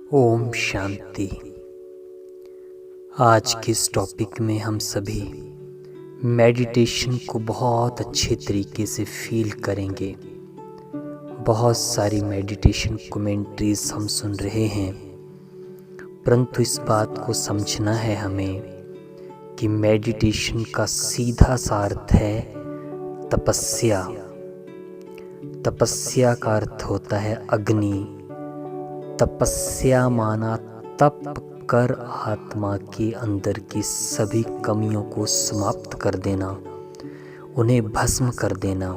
ओम शांति। आज के इस टॉपिक में हम सभी मेडिटेशन को बहुत अच्छे तरीके से फील करेंगे। बहुत सारी मेडिटेशन कमेंट्रीज हम सुन रहे हैं, परंतु इस बात को समझना है हमें कि मेडिटेशन का सीधा सा अर्थ है तपस्या। तपस्या का अर्थ होता है अग्नि। तपस्या माना तप कर आत्मा के अंदर की सभी कमियों को समाप्त कर देना, उन्हें भस्म कर देना।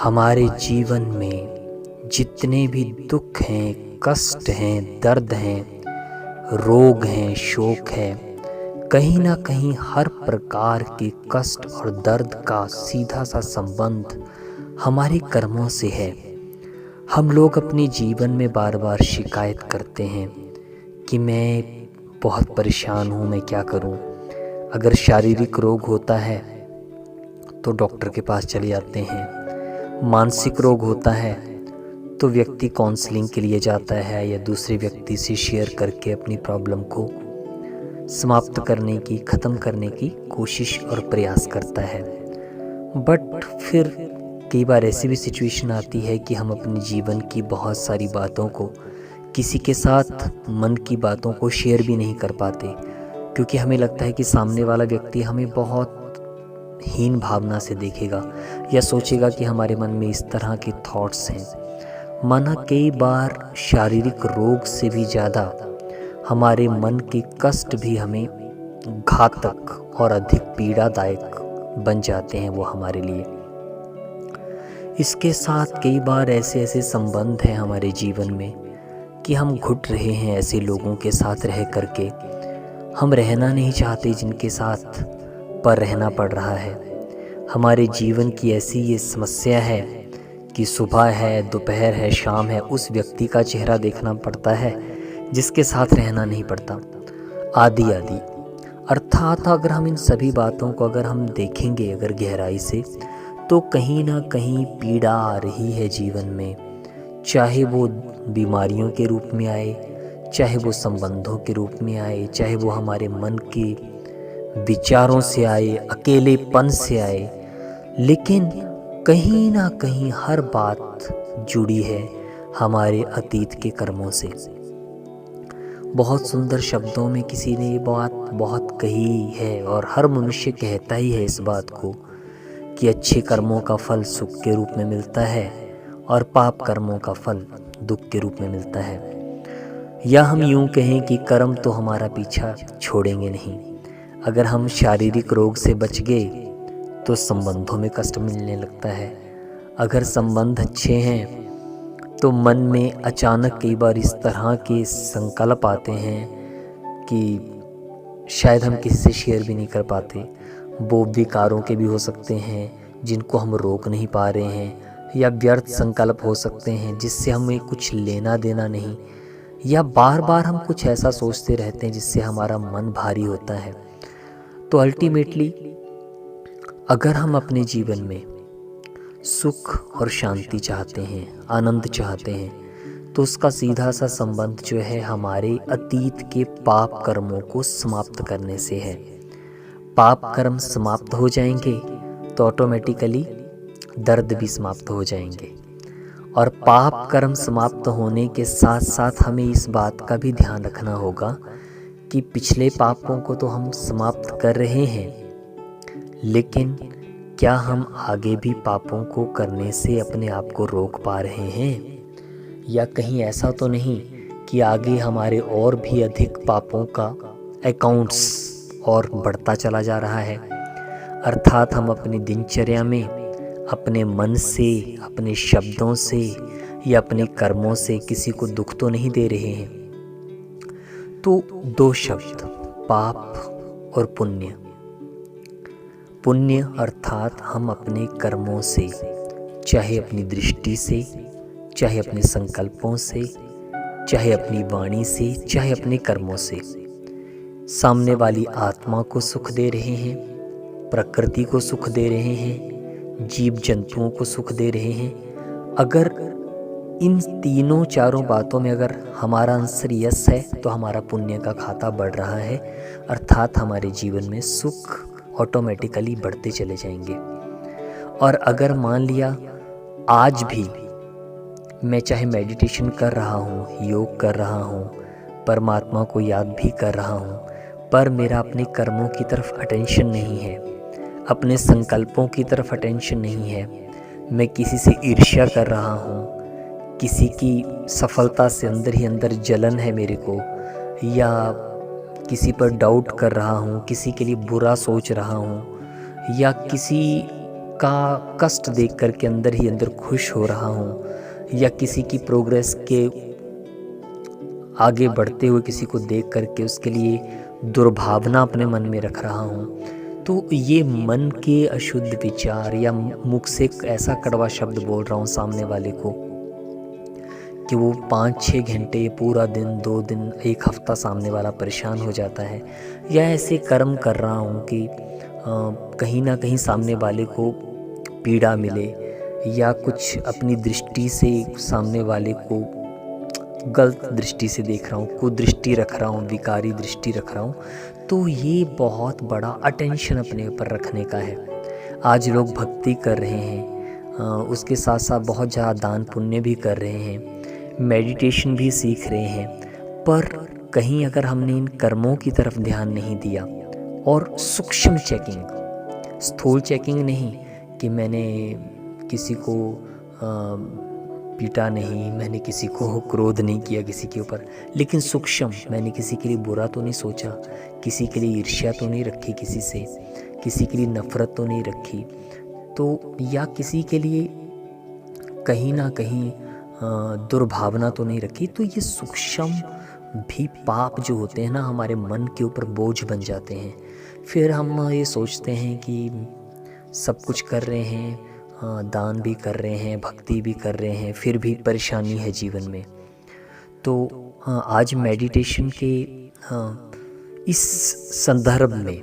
हमारे जीवन में जितने भी दुख हैं, कष्ट हैं, दर्द हैं, रोग हैं, शोक है, कहीं ना कहीं हर प्रकार के कष्ट और दर्द का सीधा सा संबंध हमारे कर्मों से है। हम लोग अपने जीवन में बार बार शिकायत करते हैं कि मैं बहुत परेशान हूँ, मैं क्या करूँ। अगर शारीरिक रोग होता है तो डॉक्टर के पास चले जाते हैं। मानसिक रोग होता है तो व्यक्ति काउंसलिंग के लिए जाता है या दूसरे व्यक्ति से शेयर करके अपनी प्रॉब्लम को समाप्त करने की, ख़त्म करने की कोशिश और प्रयास करता है। बट फिर कई बार ऐसी भी सिचुएशन आती है कि हम अपने जीवन की बहुत सारी बातों को किसी के साथ, मन की बातों को शेयर भी नहीं कर पाते, क्योंकि हमें लगता है कि सामने वाला व्यक्ति हमें बहुत हीन भावना से देखेगा या सोचेगा कि हमारे मन में इस तरह के थॉट्स हैं। माना कई बार शारीरिक रोग से भी ज़्यादा हमारे मन के कष्ट भी हमें घातक और अधिक पीड़ादायक बन जाते हैं वो हमारे लिए। इसके साथ कई बार ऐसे संबंध हैं हमारे जीवन में कि हम घुट रहे हैं ऐसे लोगों के साथ रह करके। हम रहना नहीं चाहते जिनके साथ, पर रहना पड़ रहा है। हमारे जीवन की ऐसी ये समस्या है कि सुबह है, दोपहर है, शाम है, उस व्यक्ति का चेहरा देखना पड़ता है जिसके साथ रहना नहीं पड़ता, आदि आदि। अर्थात अगर हम इन सभी बातों को अगर हम देखेंगे अगर गहराई से, तो कहीं ना कहीं पीड़ा आ रही है जीवन में। चाहे वो बीमारियों के रूप में आए, चाहे वो संबंधों के रूप में आए, चाहे वो हमारे मन के विचारों से आए, अकेलेपन से आए, लेकिन कहीं ना कहीं हर बात जुड़ी है हमारे अतीत के कर्मों से। बहुत सुंदर शब्दों में किसी ने ये बात बहुत कही है और हर मनुष्य कहता ही है इस बात को कि अच्छे कर्मों का फल सुख के रूप में मिलता है और पाप कर्मों का फल दुख के रूप में मिलता है। या हम यूं कहें कि कर्म तो हमारा पीछा छोड़ेंगे नहीं। अगर हम शारीरिक रोग से बच गए तो संबंधों में कष्ट मिलने लगता है। अगर संबंध अच्छे हैं तो मन में अचानक कई बार इस तरह के संकल्प आते हैं कि शायद हम किसी से शेयर भी नहीं कर पाते। वो विकारों के भी हो सकते हैं जिनको हम रोक नहीं पा रहे हैं, या व्यर्थ संकल्प हो सकते हैं जिससे हमें कुछ लेना देना नहीं, या बार बार हम कुछ ऐसा सोचते रहते हैं जिससे हमारा मन भारी होता है। तो अल्टीमेटली अगर हम अपने जीवन में सुख और शांति चाहते हैं, आनंद चाहते हैं, तो उसका सीधा सा संबंध जो है हमारे अतीत के पाप कर्मों को समाप्त करने से है। पाप कर्म समाप्त हो जाएंगे तो ऑटोमेटिकली दर्द भी समाप्त हो जाएंगे। और पाप कर्म समाप्त होने के साथ साथ हमें इस बात का भी ध्यान रखना होगा कि पिछले पापों को तो हम समाप्त कर रहे हैं, लेकिन क्या हम आगे भी पापों को करने से अपने आप को रोक पा रहे हैं, या कहीं ऐसा तो नहीं कि आगे हमारे और भी अधिक पापों का अकाउंट्स और बढ़ता चला जा रहा है। अर्थात हम अपनी दिनचर्या में अपने मन से, अपने शब्दों से या अपने कर्मों से किसी को दुख तो नहीं दे रहे हैं। तो दो शब्द, पाप और पुण्य। पुण्य अर्थात हम अपने कर्मों से, चाहे अपनी दृष्टि से, चाहे अपने संकल्पों से, चाहे अपनी वाणी से, चाहे अपने कर्मों से सामने वाली आत्मा को सुख दे रहे हैं, प्रकृति को सुख दे रहे हैं, जीव जंतुओं को सुख दे रहे हैं। अगर इन तीनों चारों बातों में अगर हमारा आंसर यस है तो हमारा पुण्य का खाता बढ़ रहा है, अर्थात हमारे जीवन में सुख ऑटोमेटिकली बढ़ते चले जाएंगे। और अगर मान लिया आज भी मैं चाहे मेडिटेशन कर रहा हूँ, योग कर रहा हूँ, परमात्मा को याद भी कर रहा हूँ, पर मेरा अपने कर्मों की तरफ अटेंशन नहीं है, अपने संकल्पों की तरफ अटेंशन नहीं है, मैं किसी से ईर्ष्या कर रहा हूँ, किसी की सफलता से अंदर ही अंदर जलन है मेरे को, या किसी पर डाउट कर रहा हूँ, किसी के लिए बुरा सोच रहा हूँ, या किसी का कष्ट देख कर के अंदर ही अंदर खुश हो रहा हूँ, या किसी की प्रोग्रेस के आगे बढ़ते हुए किसी को देख करके उसके लिए दुर्भावना अपने मन में रख रहा हूँ, तो ये मन के अशुद्ध विचार, या मुख से ऐसा कड़वा शब्द बोल रहा हूँ सामने वाले को कि वो 5-6 घंटे, पूरा दिन, 2 दिन, 1 हफ्ता सामने वाला परेशान हो जाता है, या ऐसे कर्म कर रहा हूँ कि कहीं ना कहीं सामने वाले को पीड़ा मिले, या कुछ अपनी दृष्टि से सामने वाले को गलत दृष्टि से देख रहा हूँ, कुदृष्टि रख रहा हूँ, विकारी दृष्टि रख रहा हूँ, तो ये बहुत बड़ा अटेंशन अपने ऊपर रखने का है। आज लोग भक्ति कर रहे हैं, उसके साथ साथ बहुत ज़्यादा दान पुण्य भी कर रहे हैं, मेडिटेशन भी सीख रहे हैं, पर कहीं अगर हमने इन कर्मों की तरफ ध्यान नहीं दिया और सूक्ष्म चेकिंग, स्थूल चेकिंग नहीं कि मैंने किसी को पीटा नहीं, मैंने किसी को क्रोध नहीं किया किसी के ऊपर, लेकिन सूक्ष्म, मैंने किसी के लिए बुरा तो नहीं सोचा, किसी के लिए ईर्ष्या तो नहीं रखी, किसी से किसी के लिए नफ़रत तो नहीं रखी, तो या किसी के लिए कहीं ना कहीं दुर्भावना तो नहीं रखी, तो ये सूक्ष्म भी पाप जो होते हैं ना, हमारे मन के ऊपर बोझ बन जाते हैं। फिर हम ये सोचते हैं कि सब कुछ कर रहे हैं, दान भी कर रहे हैं, भक्ति भी कर रहे हैं, फिर भी परेशानी है जीवन में। तो आज मेडिटेशन के इस संदर्भ में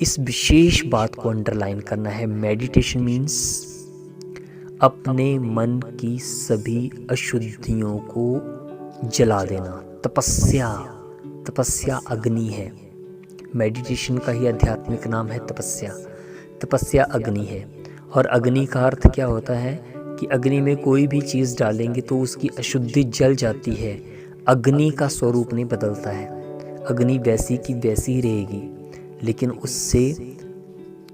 इस विशेष बात को अंडरलाइन करना है। मेडिटेशन मीन्स अपने मन की सभी अशुद्धियों को जला देना। तपस्या अग्नि है। मेडिटेशन का ही आध्यात्मिक नाम है तपस्या। तपस्या अग्नि है, और अग्नि का अर्थ क्या होता है कि अग्नि में कोई भी चीज़ डालेंगे तो उसकी अशुद्धि जल जाती है, अग्नि का स्वरूप नहीं बदलता है। अग्नि वैसी की वैसी ही रहेगी, लेकिन उससे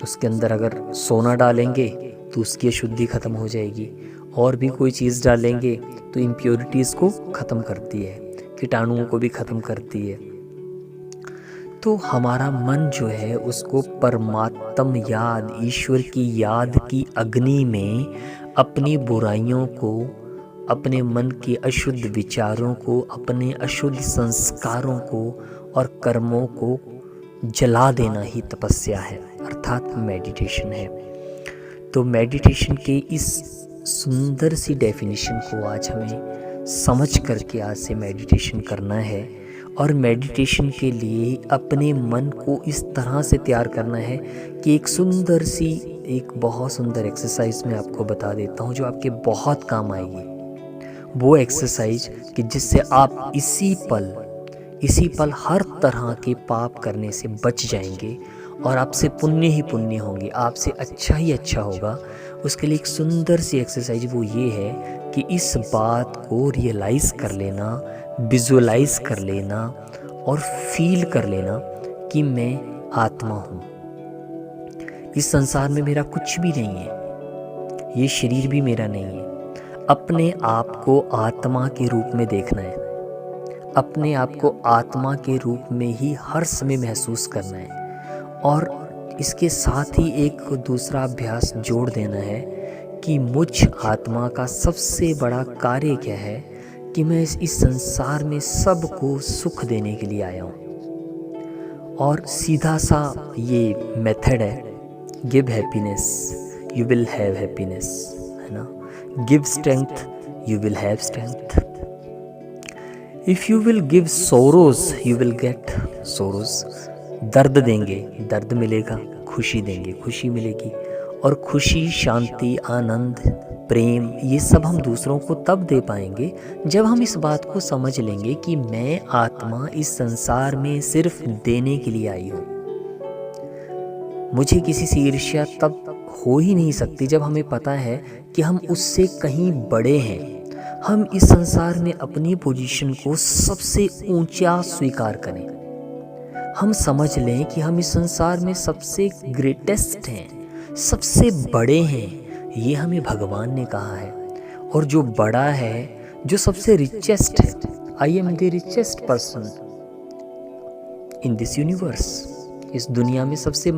उसके अंदर अगर सोना डालेंगे तो उसकी अशुद्धि ख़त्म हो जाएगी, और भी कोई चीज़ डालेंगे तो इम्प्योरिटीज़ को ख़त्म करती है, कीटाणुओं को भी ख़त्म करती है। तो हमारा मन जो है उसको परमात्म याद, ईश्वर की याद की अग्नि में अपनी बुराइयों को, अपने मन के अशुद्ध विचारों को, अपने अशुद्ध संस्कारों को और कर्मों को जला देना ही तपस्या है, अर्थात मेडिटेशन है। तो मेडिटेशन के इस सुंदर सी डेफिनेशन को आज हमें समझ करके आज से मेडिटेशन करना है, और मेडिटेशन के लिए अपने मन को इस तरह से तैयार करना है कि एक बहुत सुंदर एक्सरसाइज मैं आपको बता देता हूँ जो आपके बहुत काम आएगी। वो एक्सरसाइज कि जिससे आप इसी पल हर तरह के पाप करने से बच जाएंगे, और आपसे पुण्य ही पुण्य होंगे, आपसे अच्छा ही अच्छा होगा। उसके लिए एक सुंदर सी एक्सरसाइज वो ये है कि इस बात को रियलाइज़ कर लेना, विजुअलाइज कर लेना और फील कर लेना कि मैं आत्मा हूँ। इस संसार में मेरा कुछ भी नहीं है, ये शरीर भी मेरा नहीं है। अपने आप को आत्मा के रूप में देखना है, अपने आप को आत्मा के रूप में ही हर समय महसूस करना है, और इसके साथ ही एक दूसरा अभ्यास जोड़ देना है कि मुझ आत्मा का सबसे बड़ा कार्य क्या है कि मैं इस संसार में सबको सुख देने के लिए आया हूँ। और सीधा सा ये मेथड है, give happiness you will have happiness, है ना। Give strength you will have strength. If you will give sorrows you will get sorrows. दर्द देंगे, दर्द मिलेगा, खुशी देंगे, खुशी मिलेगी। और खुशी, शांति, आनंद, प्रेम, ये सब हम दूसरों को तब दे पाएंगे जब हम इस बात को समझ लेंगे कि मैं आत्मा इस संसार में सिर्फ देने के लिए आई हूँ। मुझे किसी से ईर्ष्या तब हो ही नहीं सकती जब हमें पता है कि हम उससे कहीं बड़े हैं। हम इस संसार में अपनी पोजीशन को सबसे ऊंचा स्वीकार करें। हम समझ लें कि हम इस संसार में सबसे ग्रेटेस्ट हैं, सबसे बड़े हैं। ये हमें भगवान ने कहा है। और जो बड़ा है, जो सबसे रिचेस्ट है, I am the richest person in this universe. इस दुनिया में सबसे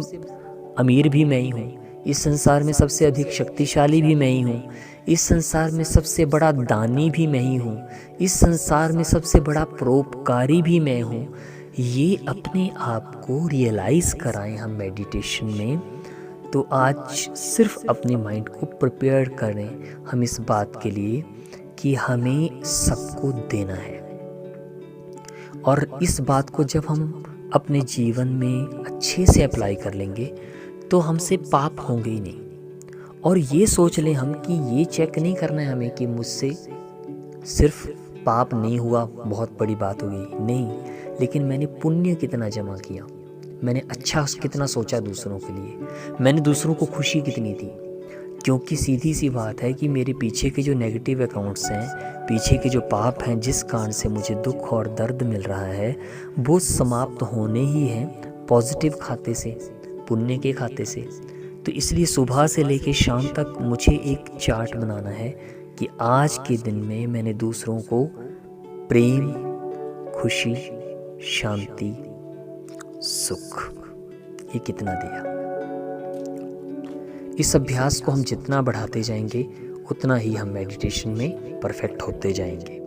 अमीर भी मैं ही हूँ। इस संसार में सबसे अधिक शक्तिशाली भी मैं ही हूँ। इस संसार में सबसे बड़ा दानी भी मैं ही हूँ। इस संसार में सबसे बड़ा परोपकारी भी मैं हूँ। ये अपने आप को रियलाइज़ कराएं हम मेडिटेशन में, तो आज सिर्फ अपने माइंड को प्रिपेयर करें हम इस बात के लिए कि हमें सबको देना है। और इस बात को जब हम अपने जीवन में अच्छे से अप्लाई कर लेंगे तो हमसे पाप होंगे ही नहीं। और ये सोच लें हम कि ये चेक नहीं करना है हमें कि मुझसे सिर्फ पाप नहीं हुआ, बहुत बड़ी बात हो गई, नहीं, लेकिन मैंने पुण्य कितना जमा किया, मैंने अच्छा कितना सोचा दूसरों के लिए, मैंने दूसरों को खुशी कितनी दी। क्योंकि सीधी सी बात है कि मेरे पीछे के जो नेगेटिव अकाउंट्स हैं, पीछे के जो पाप हैं, जिस कारण से मुझे दुख और दर्द मिल रहा है, वो समाप्त होने ही हैं पॉजिटिव खाते से, पुण्य के खाते से। तो इसलिए सुबह से लेकर शाम तक मुझे एक चार्ट बनाना है कि आज के दिन में मैंने दूसरों को प्रेम, खुशी, शांति, सुख, ये कितना दिया। इस अभ्यास को हम जितना बढ़ाते जाएंगे उतना ही हम मेडिटेशन में परफेक्ट होते जाएंगे।